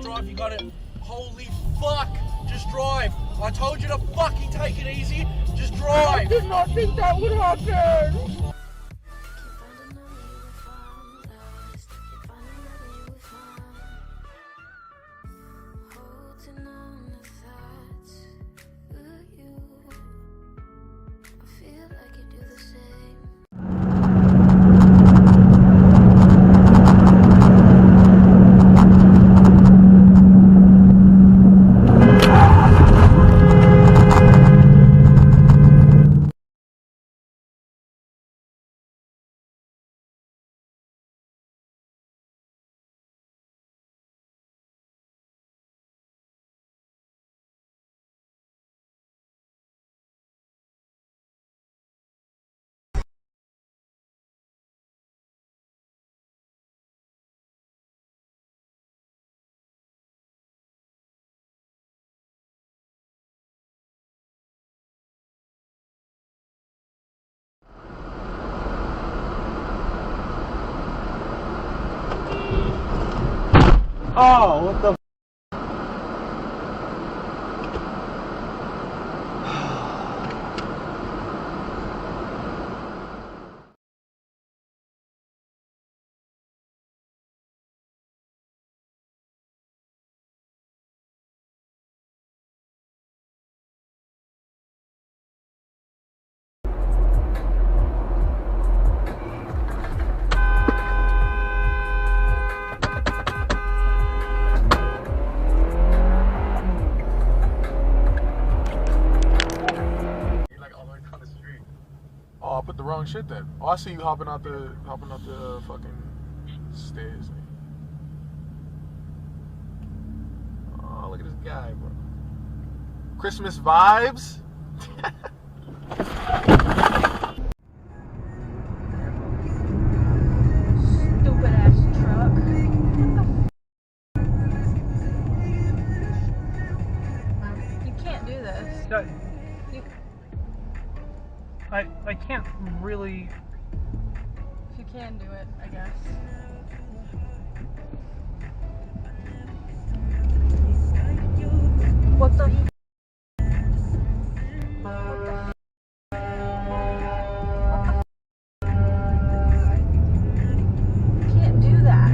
Drive, you got it. Holy fuck, just drive. I told you to fucking take it easy, just drive. I did not think that would happen. Oh, what the Oh, I put the wrong shit then. Oh, I see you hopping out the fucking stairs. Oh, look at this guy, bro. Christmas vibes. Stupid ass truck. You can't do this. I can't really. If you can do it, I guess. What the? You can't do that.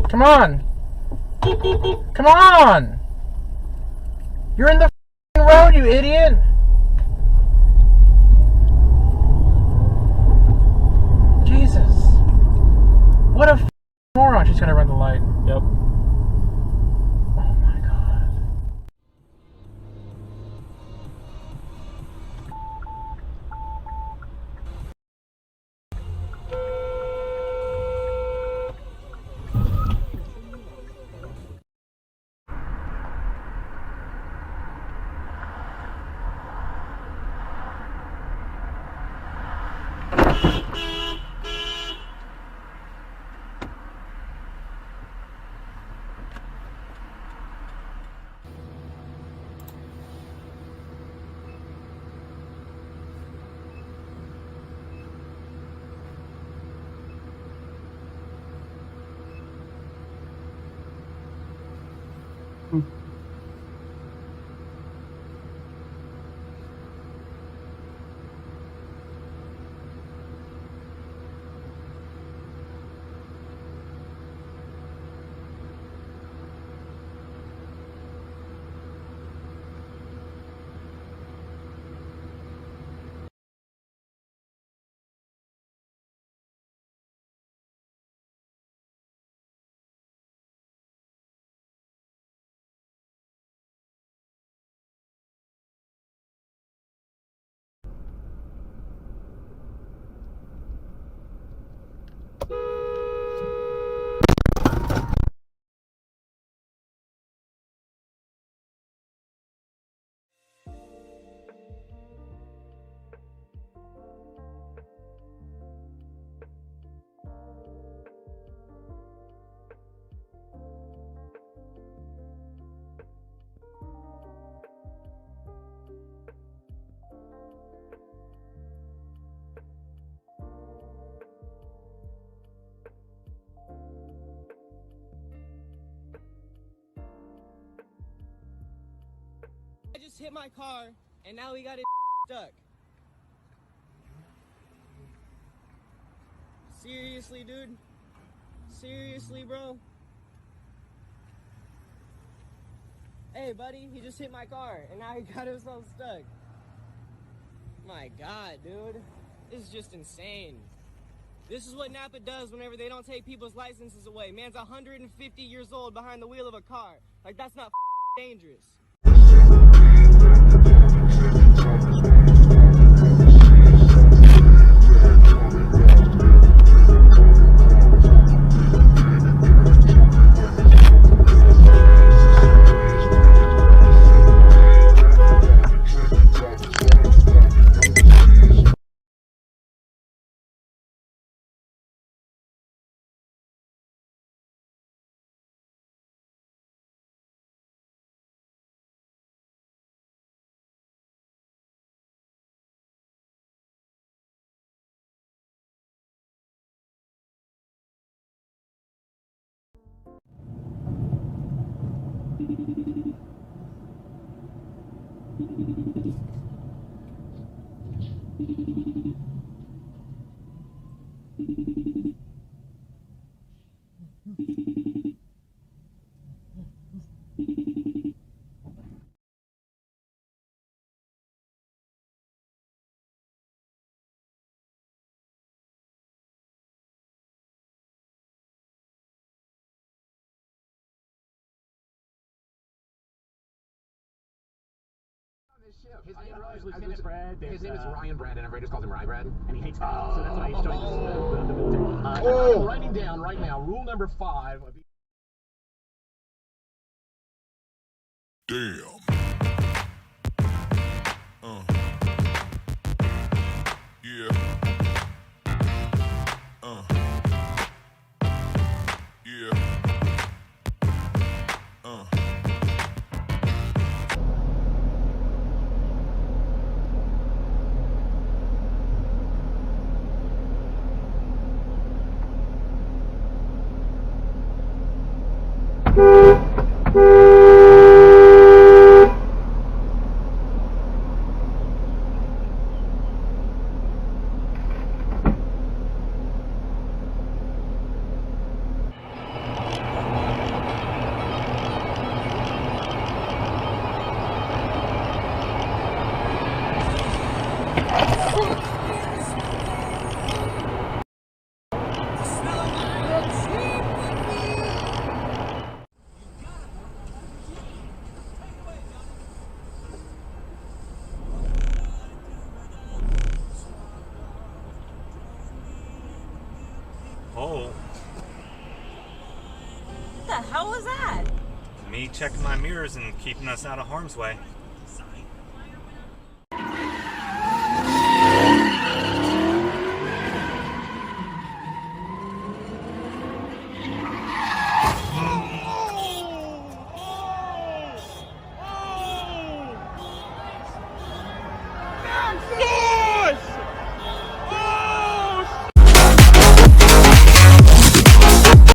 Come on! Come on! You're in the road, you idiot! Jesus. What a moron. She's gonna run the light. Yep. Oh my god. I just hit my car, and now we got it stuck. Seriously, dude? Seriously, bro? Hey, buddy, he just hit my car, and now he got himself stuck. My God, dude. This is just insane. This is what Napa does whenever they don't take people's licenses away. Man's 150 years old behind the wheel of a car. Like, that's not dangerous. His name is Lieutenant Brad. His name is Ryan Brad, and everybody just calls him Rye Brad, and he hates me, so that's why he's showing the military. I'm writing down right now rule number 5. Damn. Yeah. Yeah. Oh, What the hell was that? me checking my mirrors and keeping us out of harm's way.